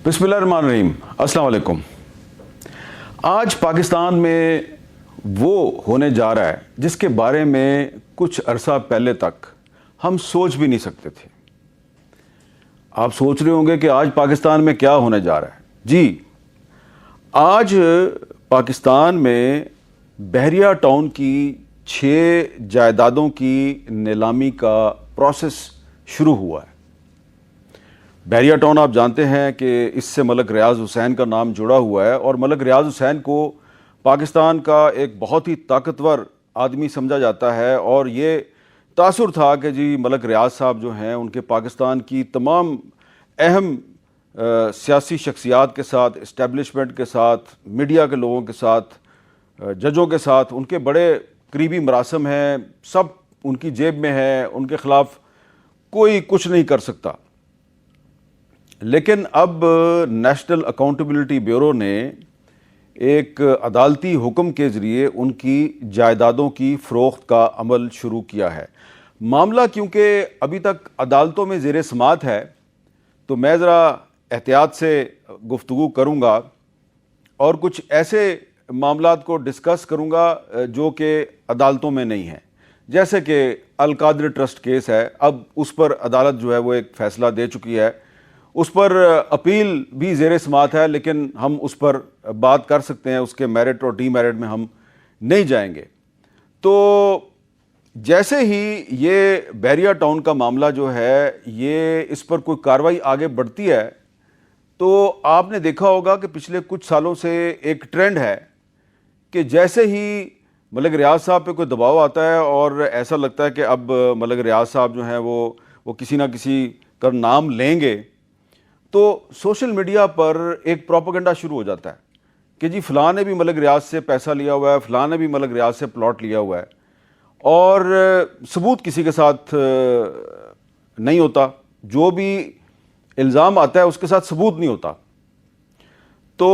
بسم اللہ الرحمن الرحیم، السلام علیکم۔ آج پاکستان میں وہ ہونے جا رہا ہے جس کے بارے میں کچھ عرصہ پہلے تک ہم سوچ بھی نہیں سکتے تھے۔ آپ سوچ رہے ہوں گے کہ آج پاکستان میں کیا ہونے جا رہا ہے؟ جی، آج پاکستان میں بحریہ ٹاؤن کی 6 جائیدادوں کی نیلامی کا پروسیس شروع ہوا ہے۔ بحریہ ٹاؤن آپ جانتے ہیں کہ اس سے ملک ریاض حسین کا نام جڑا ہوا ہے، اور ملک ریاض حسین کو پاکستان کا ایک بہت ہی طاقتور آدمی سمجھا جاتا ہے، اور یہ تاثر تھا کہ جی ملک ریاض صاحب جو ہیں ان کے پاکستان کی تمام اہم سیاسی شخصیات کے ساتھ، اسٹیبلشمنٹ کے ساتھ، میڈیا کے لوگوں کے ساتھ، ججوں کے ساتھ ان کے بڑے قریبی مراسم ہیں، سب ان کی جیب میں ہے، ان کے خلاف کوئی کچھ نہیں کر سکتا۔ لیکن اب نیشنل اکاؤنٹیبلٹی بیورو نے ایک عدالتی حکم کے ذریعے ان کی جائیدادوں کی فروخت کا عمل شروع کیا ہے۔ معاملہ کیونکہ ابھی تک عدالتوں میں زیر سماعت ہے تو میں ذرا احتیاط سے گفتگو کروں گا اور کچھ ایسے معاملات کو ڈسکس کروں گا جو کہ عدالتوں میں نہیں ہیں، جیسے کہ القادری ٹرسٹ کیس ہے۔ اب اس پر عدالت جو ہے وہ ایک فیصلہ دے چکی ہے، اس پر اپیل بھی زیر سماعت ہے، لیکن ہم اس پر بات کر سکتے ہیں، اس کے میرٹ اور ڈی میرٹ میں ہم نہیں جائیں گے۔ تو جیسے ہی یہ بحریہ ٹاؤن کا معاملہ جو ہے یہ اس پر کوئی کارروائی آگے بڑھتی ہے تو آپ نے دیکھا ہوگا کہ پچھلے کچھ سالوں سے ایک ٹرینڈ ہے کہ جیسے ہی ملک ریاض صاحب پہ کوئی دباؤ آتا ہے اور ایسا لگتا ہے کہ اب ملک ریاض صاحب جو ہیں وہ کسی نہ کسی کا نام لیں گے، تو سوشل میڈیا پر ایک پروپیگنڈا شروع ہو جاتا ہے کہ جی فلاں نے بھی ملک ریاض سے پیسہ لیا ہوا ہے، فلاں نے بھی ملک ریاض سے پلاٹ لیا ہوا ہے، اور ثبوت کسی کے ساتھ نہیں ہوتا، جو بھی الزام آتا ہے اس کے ساتھ ثبوت نہیں ہوتا۔ تو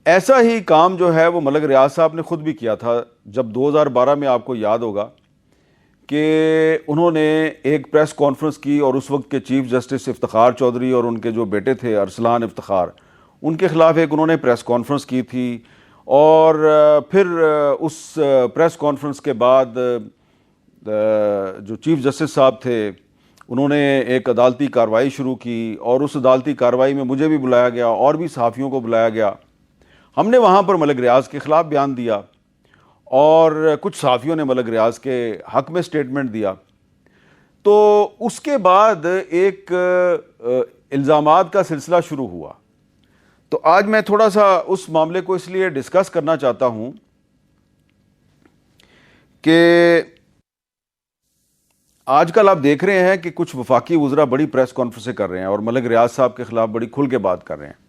ایسا ہی کام جو ہے وہ ملک ریاض صاحب نے خود بھی کیا تھا جب 2012 میں آپ کو یاد ہوگا کہ انہوں نے ایک پریس کانفرنس کی، اور اس وقت کے چیف جسٹس افتخار چودھری اور ان کے جو بیٹے تھے ارسلان افتخار، ان کے خلاف ایک انہوں نے پریس کانفرنس کی تھی، اور پھر اس پریس کانفرنس کے بعد جو چیف جسٹس صاحب تھے انہوں نے ایک عدالتی کارروائی شروع کی، اور اس عدالتی کارروائی میں مجھے بھی بلایا گیا اور بھی صحافیوں کو بلایا گیا۔ ہم نے وہاں پر ملک ریاض کے خلاف بیان دیا، اور کچھ صحافیوں نے ملک ریاض کے حق میں سٹیٹمنٹ دیا۔ تو اس کے بعد ایک الزامات کا سلسلہ شروع ہوا۔ تو آج میں تھوڑا سا اس معاملے کو اس لیے ڈسکس کرنا چاہتا ہوں کہ آج کل آپ دیکھ رہے ہیں کہ کچھ وفاقی وزراء بڑی پریس کانفرنسیں کر رہے ہیں اور ملک ریاض صاحب کے خلاف بڑی کھل کے بات کر رہے ہیں۔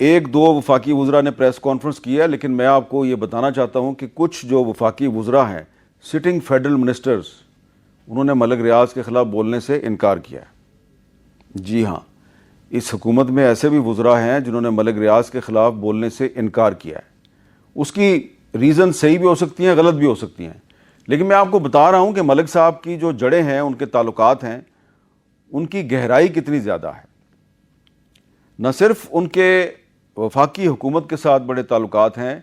ایک دو وفاقی وزراء نے پریس کانفرنس کی ہے، لیکن میں آپ کو یہ بتانا چاہتا ہوں کہ کچھ جو وفاقی وزراء ہیں، سٹنگ فیڈرل منسٹرز، انہوں نے ملک ریاض کے خلاف بولنے سے انکار کیا ہے۔ جی ہاں، اس حکومت میں ایسے بھی وزراء ہیں جنہوں نے ملک ریاض کے خلاف بولنے سے انکار کیا ہے۔ اس کی ریزن صحیح بھی ہو سکتی ہیں، غلط بھی ہو سکتی ہیں، لیکن میں آپ کو بتا رہا ہوں کہ ملک صاحب کی جو جڑیں ہیں، ان کے تعلقات ہیں، ان کی گہرائی کتنی زیادہ ہے۔ نہ صرف ان کے وفاقی حکومت کے ساتھ بڑے تعلقات ہیں،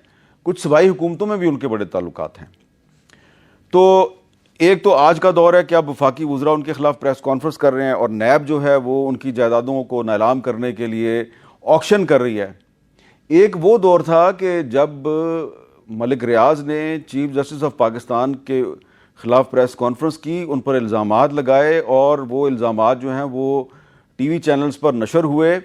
کچھ صوبائی حکومتوں میں بھی ان کے بڑے تعلقات ہیں۔ تو ایک تو آج کا دور ہے کہ اب وفاقی وزراء ان کے خلاف پریس کانفرنس کر رہے ہیں، اور نیب جو ہے وہ ان کی جائیدادوں کو نیلام کرنے کے لیے آکشن کر رہی ہے۔ ایک وہ دور تھا کہ جب ملک ریاض نے چیف جسٹس آف پاکستان کے خلاف پریس کانفرنس کی، ان پر الزامات لگائے، اور وہ الزامات جو ہیں وہ ٹی وی چینلز پر نشر ہوئے،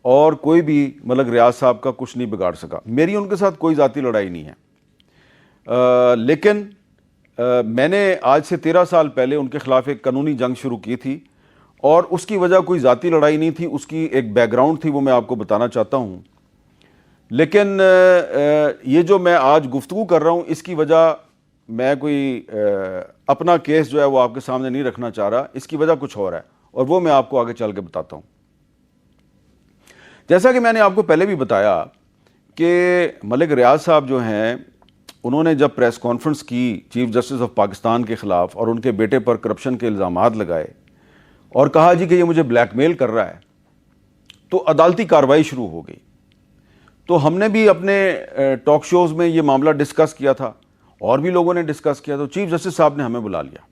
اور کوئی بھی ملک ریاض صاحب کا کچھ نہیں بگاڑ سکا۔ میری ان کے ساتھ کوئی ذاتی لڑائی نہیں ہے، لیکن میں نے آج سے 13 سال پہلے ان کے خلاف ایک قانونی جنگ شروع کی تھی، اور اس کی وجہ کوئی ذاتی لڑائی نہیں تھی، اس کی ایک بیک گراؤنڈ تھی، وہ میں آپ کو بتانا چاہتا ہوں۔ لیکن یہ جو میں آج گفتگو کر رہا ہوں، اس کی وجہ میں کوئی اپنا کیس جو ہے وہ آپ کے سامنے نہیں رکھنا چاہ رہا، اس کی وجہ کچھ اور ہے، اور وہ میں آپ کو آگے چل کے بتاتا ہوں۔ جیسا کہ میں نے آپ کو پہلے بھی بتایا کہ ملک ریاض صاحب جو ہیں انہوں نے جب پریس کانفرنس کی چیف جسٹس آف پاکستان کے خلاف، اور ان کے بیٹے پر کرپشن کے الزامات لگائے، اور کہا جی کہ یہ مجھے بلیک میل کر رہا ہے، تو عدالتی کارروائی شروع ہو گئی. تو ہم نے بھی اپنے ٹاک شوز میں یہ معاملہ ڈسکس کیا تھا, اور بھی لوگوں نے ڈسکس کیا. تو چیف جسٹس صاحب نے ہمیں بلا لیا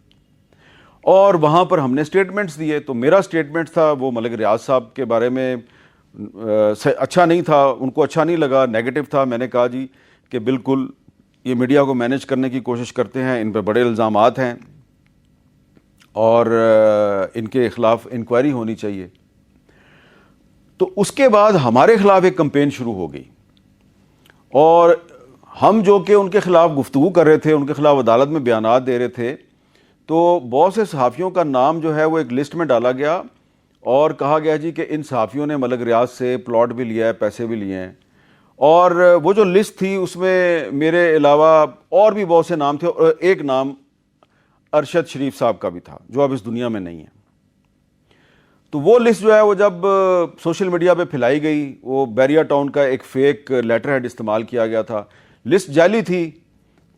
اور وہاں پر ہم نے اسٹیٹمنٹس دیے. تو میرا اسٹیٹمنٹ تھا وہ ملک ریاض صاحب کے بارے میں اچھا نہیں تھا, ان کو اچھا نہیں لگا, نیگیٹو تھا. میں نے کہا جی کہ بالکل یہ میڈیا کو مینیج کرنے کی کوشش کرتے ہیں, ان پہ بڑے الزامات ہیں اور ان کے خلاف انکوائری ہونی چاہیے. تو اس کے بعد ہمارے خلاف ایک کمپین شروع ہو گئی, اور ہم جو کہ ان کے خلاف گفتگو کر رہے تھے, ان کے خلاف عدالت میں بیانات دے رہے تھے, تو بہت سے صحافیوں کا نام جو ہے وہ ایک لسٹ میں ڈالا گیا اور کہا گیا جی کہ ان صحافیوں نے ملک ریاض سے پلاٹ بھی لیا ہے, پیسے بھی لیے ہیں. اور وہ جو لسٹ تھی اس میں میرے علاوہ اور بھی بہت سے نام تھے, اور ایک نام ارشد شریف صاحب کا بھی تھا جو اب اس دنیا میں نہیں ہے. تو وہ لسٹ جو ہے وہ جب سوشل میڈیا پہ پھیلائی گئی, وہ بیریا ٹاؤن کا ایک فیک لیٹر ہیڈ استعمال کیا گیا تھا, لسٹ جعلی تھی.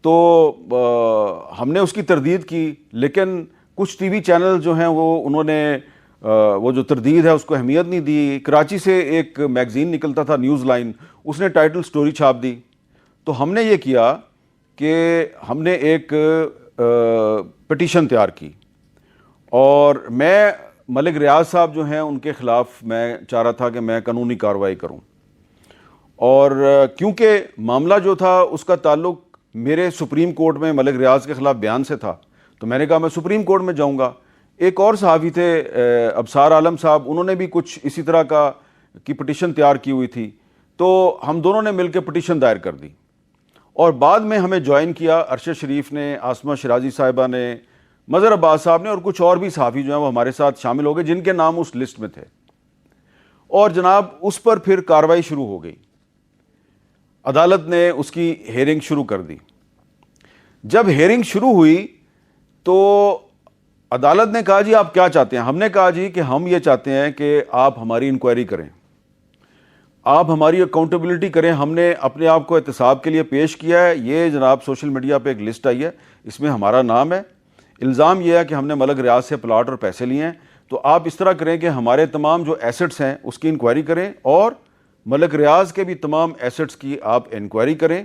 تو ہم نے اس کی تردید کی, لیکن کچھ ٹی وی چینل جو ہیں وہ انہوں نے وہ جو تردید ہے اس کو اہمیت نہیں دی. کراچی سے ایک میگزین نکلتا تھا نیوز لائن, اس نے ٹائٹل سٹوری چھاپ دی. تو ہم نے یہ کیا کہ ہم نے ایک پٹیشن تیار کی, اور میں ملک ریاض صاحب جو ہیں ان کے خلاف میں چاہ رہا تھا کہ میں قانونی کارروائی کروں. اور کیونکہ معاملہ جو تھا اس کا تعلق میرے سپریم کورٹ میں ملک ریاض کے خلاف بیان سے تھا, تو میں نے کہا میں سپریم کورٹ میں جاؤں گا. ایک اور صحافی تھے ابصار عالم صاحب, انہوں نے بھی کچھ اسی طرح کی پٹیشن تیار کی ہوئی تھی. تو ہم دونوں نے مل کے پٹیشن دائر کر دی, اور بعد میں ہمیں جوائن کیا ارشد شریف نے, آسمہ شرازی صاحبہ نے, مظہر عباس صاحب نے, اور کچھ اور بھی صحافی جو ہیں وہ ہمارے ساتھ شامل ہو گئے جن کے نام اس لسٹ میں تھے. اور جناب اس پر پھر کارروائی شروع ہو گئی. عدالت نے اس کی ہیئرنگ شروع کر دی. جب ہیئرنگ شروع ہوئی تو عدالت نے کہا جی آپ کیا چاہتے ہیں. ہم نے کہا جی کہ ہم یہ چاہتے ہیں کہ آپ ہماری انکوائری کریں, آپ ہماری اکاؤنٹیبلٹی کریں. ہم نے اپنے آپ کو احتساب کے لیے پیش کیا ہے. یہ جناب سوشل میڈیا پہ ایک لسٹ آئی ہے, اس میں ہمارا نام ہے. الزام یہ ہے کہ ہم نے ملک ریاض سے پلاٹ اور پیسے لیے ہیں. تو آپ اس طرح کریں کہ ہمارے تمام جو ایسٹس ہیں اس کی انکوائری کریں, اور ملک ریاض کے بھی تمام ایسٹس کی آپ انکوائری کریں,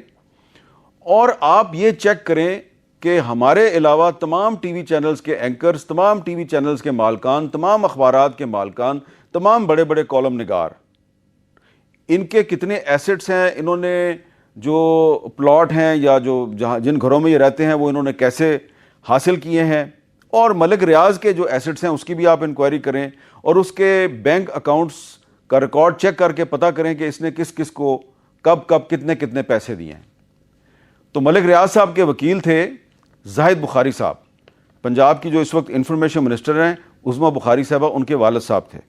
اور آپ یہ چیک کریں کہ ہمارے علاوہ تمام ٹی وی چینلز کے اینکرز, تمام ٹی وی چینلز کے مالکان, تمام اخبارات کے مالکان, تمام بڑے بڑے کالم نگار, ان کے کتنے ایسٹس ہیں, انہوں نے جو پلاٹ ہیں یا جو جن گھروں میں یہ رہتے ہیں وہ انہوں نے کیسے حاصل کیے ہیں, اور ملک ریاض کے جو ایسٹس ہیں اس کی بھی آپ انکوائری کریں, اور اس کے بینک اکاؤنٹس کا ریکارڈ چیک کر کے پتہ کریں کہ اس نے کس کس کو کب کب کتنے کتنے پیسے دیے ہیں. تو ملک ریاض صاحب کے وکیل تھے زاہد بخاری صاحب, پنجاب کی جو اس وقت انفارمیشن منسٹر ہیں عظمیٰ بخاری صاحبہ, ان کے والد صاحب تھے.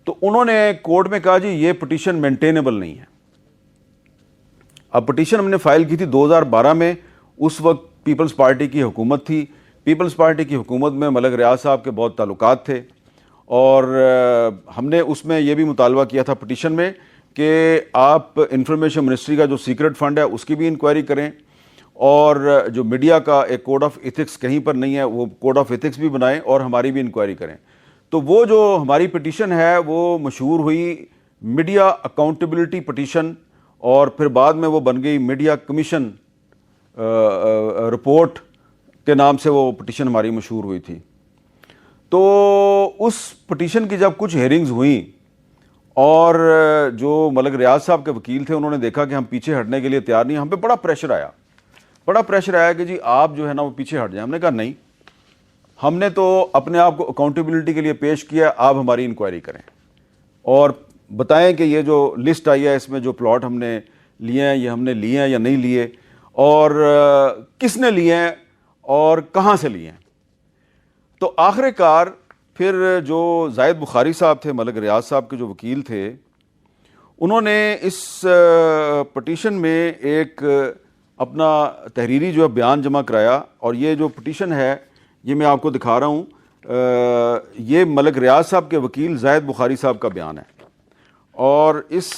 تو انہوں نے کورٹ میں کہا جی یہ پٹیشن مینٹینیبل نہیں ہے. اب پٹیشن ہم نے فائل کی تھی 2012 میں, اس وقت پیپلز پارٹی کی حکومت تھی. پیپلز پارٹی کی حکومت میں ملک ریاض صاحب کے بہت تعلقات تھے, اور ہم نے اس میں یہ بھی مطالبہ کیا تھا پٹیشن میں کہ آپ انفارمیشن منسٹری کا جو سیکرٹ فنڈ ہے اس کی بھی انکوائری کریں, اور جو میڈیا کا ایک کوڈ آف ایتھکس کہیں پر نہیں ہے وہ کوڈ آف ایتھکس بھی بنائیں, اور ہماری بھی انکوائری کریں. تو وہ جو ہماری پٹیشن ہے وہ مشہور ہوئی میڈیا اکاؤنٹیبلٹی پٹیشن, اور پھر بعد میں وہ بن گئی میڈیا کمیشن رپورٹ کے نام سے وہ پٹیشن ہماری مشہور ہوئی تھی. تو اس پٹیشن کی جب کچھ ہیئرنگز ہوئیں, اور جو ملک ریاض صاحب کے وکیل تھے انہوں نے دیکھا کہ ہم پیچھے ہٹنے کے لیے تیار نہیں, ہم پہ بڑا پریشر آیا کہ جی آپ جو ہے نا وہ پیچھے ہٹ جائیں. ہم نے کہا نہیں, ہم نے تو اپنے آپ کو اکاؤنٹیبلٹی کے لیے پیش کیا, آپ ہماری انکوائری کریں اور بتائیں کہ یہ جو لسٹ آئی ہے اس میں جو پلاٹ ہم نے لیے ہیں یہ ہم نے لیے ہیں یا نہیں لیے, اور کس نے لیے ہیں اور کہاں سے لیے ہیں. تو آخر کار پھر جو زاہد بخاری صاحب تھے ملک ریاض صاحب کے جو وکیل تھے, انہوں نے اس پٹیشن میں ایک اپنا تحریری جو بیان جمع کرایا, اور یہ جو پٹیشن ہے یہ میں آپ کو دکھا رہا ہوں, یہ ملک ریاض صاحب کے وکیل زاہد بخاری صاحب کا بیان ہے. اور اس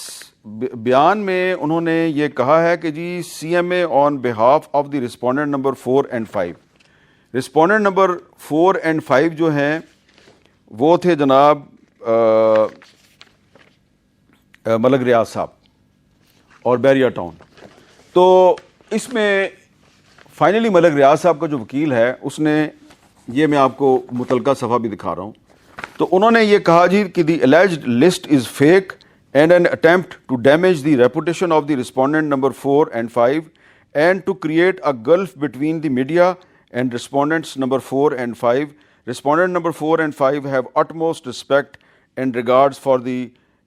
بیان میں انہوں نے یہ کہا ہے کہ G C M A on behalf of the respondent number 4 and 5, respondent number 4 and 5 جو ہیں وہ تھے جناب ملک ریاض صاحب اور بیریا ٹاؤن. تو اس میں فائنلی ملک ریاض صاحب کا جو وکیل ہے اس نے یہ میں آپ کو متعلقہ صفحہ بھی دکھا رہا ہوں. تو انہوں نے یہ کہا جی کہ دی alleged list is fake and an attempt to damage the reputation of the respondent number 4 and 5 and to create a gulf between the media and respondents number 4 and 5. Respondent number 4 and 5 have utmost respect and regards for the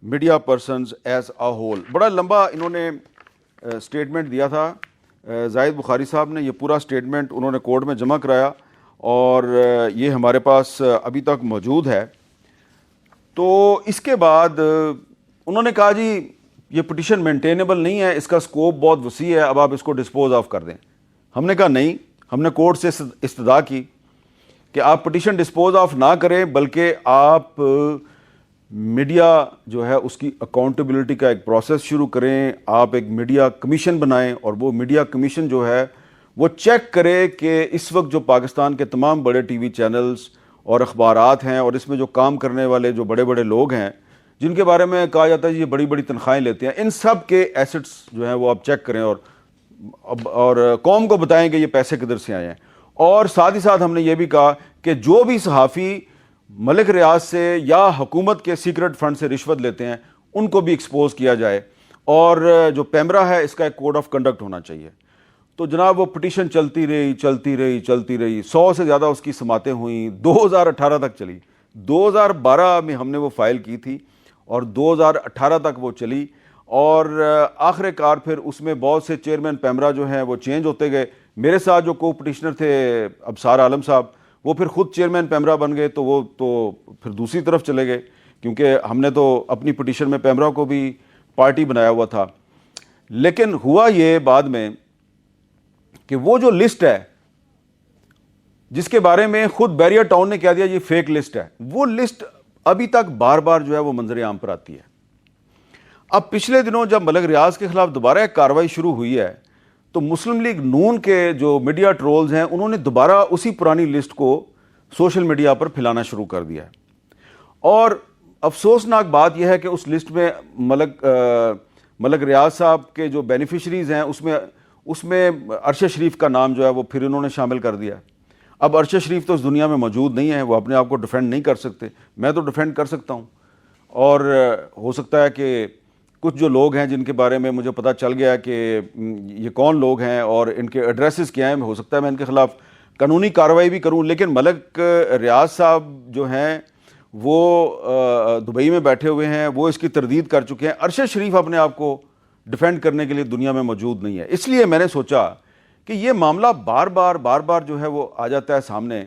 media persons as a whole. بڑا لمبا انہوں نے statement دیا تھا زاہد بخاری صاحب نے. یہ پورا اسٹیٹمنٹ انہوں نے کورٹ میں جمع کرایا اور یہ ہمارے پاس ابھی تک موجود ہے. تو اس کے بعد انہوں نے کہا جی یہ پٹیشن مینٹینیبل نہیں ہے, اس کا سکوپ بہت وسیع ہے, اب آپ اس کو ڈسپوز آف کر دیں. ہم نے کہا نہیں, ہم نے کورٹ سے استدعا کی کہ آپ پٹیشن ڈسپوز آف نہ کریں بلکہ آپ میڈیا جو ہے اس کی اکاؤنٹیبلٹی کا ایک پروسیس شروع کریں. آپ ایک میڈیا کمیشن بنائیں اور وہ میڈیا کمیشن جو ہے وہ چیک کرے کہ اس وقت جو پاکستان کے تمام بڑے ٹی وی چینلز اور اخبارات ہیں اور اس میں جو کام کرنے والے جو بڑے بڑے لوگ ہیں جن کے بارے میں کہا جاتا ہے یہ بڑی بڑی تنخواہیں لیتے ہیں, ان سب کے ایسٹس جو ہیں وہ آپ چیک کریں اور قوم کو بتائیں کہ یہ پیسے کدھر سے آئے ہیں. اور ساتھ ہی ساتھ ہم نے یہ بھی کہا کہ جو بھی صحافی ملک ریاض سے یا حکومت کے سیکرٹ فنڈ سے رشوت لیتے ہیں ان کو بھی ایکسپوز کیا جائے, اور جو پیمرا ہے اس کا ایک کوڈ آف کنڈکٹ ہونا چاہیے. تو جناب وہ پٹیشن چلتی رہی 100 سے زیادہ اس کی سماعتیں ہوئیں, 2018 تک چلی. 2012 میں ہم نے وہ فائل کی تھی اور 2018 تک وہ چلی, اور آخر کار پھر اس میں بہت سے چیئرمین پیمرا جو ہیں وہ چینج ہوتے گئے. میرے ساتھ جو کو پٹیشنر تھے ابصار عالم صاحب وہ پھر خود چیئرمین پیمرا بن گئے, تو وہ تو پھر دوسری طرف چلے گئے کیونکہ ہم نے تو اپنی پٹیشن میں پیمرا کو بھی پارٹی بنایا ہوا تھا. لیکن ہوا یہ بعد میں کہ وہ جو لسٹ ہے جس کے بارے میں خود بیریا ٹاؤن نے کہہ دیا یہ فیک لسٹ ہے, وہ لسٹ ابھی تک بار بار جو ہے وہ منظر عام پر آتی ہے. اب پچھلے دنوں جب ملک ریاض کے خلاف دوبارہ ایک کارروائی شروع ہوئی ہے تو مسلم لیگ نون کے جو میڈیا ٹرولز ہیں انہوں نے دوبارہ اسی پرانی لسٹ کو سوشل میڈیا پر پھیلانا شروع کر دیا ہے. اور افسوسناک بات یہ ہے کہ اس لسٹ میں ملک ریاض صاحب کے جو بینیفیشریز ہیں اس میں ارشد شریف کا نام جو ہے وہ پھر انہوں نے شامل کر دیا. اب ارشد شریف تو اس دنیا میں موجود نہیں ہے, وہ اپنے آپ کو ڈیفینڈ نہیں کر سکتے, میں تو ڈیفینڈ کر سکتا ہوں. اور ہو سکتا ہے کہ کچھ جو لوگ ہیں جن کے بارے میں مجھے پتہ چل گیا کہ یہ کون لوگ ہیں اور ان کے ایڈریسز کیا ہیں, ہو سکتا ہے میں ان کے خلاف قانونی کارروائی بھی کروں. لیکن ملک ریاض صاحب جو ہیں وہ دبئی میں بیٹھے ہوئے ہیں, وہ اس کی تردید کر چکے ہیں. ارشد شریف اپنے آپ کو ڈیفینڈ کرنے کے لیے دنیا میں موجود نہیں ہے. اس لیے میں نے سوچا کہ یہ معاملہ بار بار جو ہے وہ آ جاتا ہے سامنے.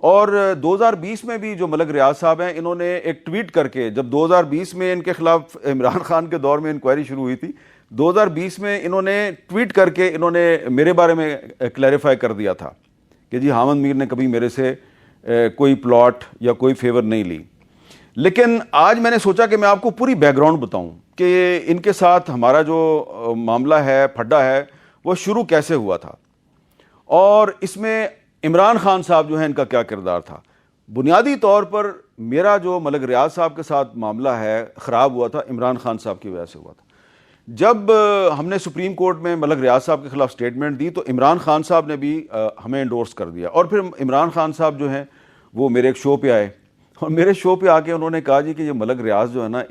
اور 2020 میں بھی جو ملک ریاض صاحب ہیں انہوں نے ایک ٹویٹ کر کے, جب 2020 میں ان کے خلاف عمران خان کے دور میں انکوائری شروع ہوئی تھی, 2020 میں انہوں نے ٹویٹ کر کے انہوں نے میرے بارے میں کلیریفائی کر دیا تھا کہ جی حامد میر نے کبھی میرے سے کوئی پلاٹ یا کوئی فیور نہیں لی. لیکن آج میں نے سوچا کہ میں آپ کو پوری بیک گراؤنڈ بتاؤں کہ ان کے ساتھ ہمارا جو معاملہ ہے, پھڈا ہے, وہ شروع کیسے ہوا تھا اور اس میں عمران خان صاحب جو ہیں ان کا کیا کردار تھا. بنیادی طور پر میرا جو ملک ریاض صاحب کے ساتھ معاملہ ہے خراب ہوا تھا عمران خان صاحب کی وجہ سے ہوا تھا. جب ہم نے سپریم کورٹ میں ملک ریاض صاحب کے خلاف سٹیٹمنٹ دی تو عمران خان صاحب نے بھی ہمیں انڈورس کر دیا, اور پھر عمران خان صاحب جو ہیں وہ میرے ایک شو پہ آئے اور میرے شو پہ آ کے انہوں نے کہا جی کہ یہ ملک ریاض جو ہے نا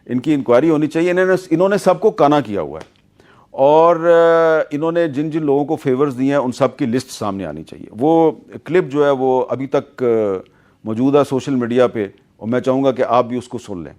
ان کی انکوائری ہونی چاہیے, انہوں نے سب کو کانا کیا ہوا ہے اور انہوں نے جن لوگوں کو فیورز دیے ہیں ان سب کی لسٹ سامنے آنی چاہیے. وہ کلپ جو ہے وہ ابھی تک موجود ہے سوشل میڈیا پہ اور میں چاہوں گا کہ آپ بھی اس کو سن لیں.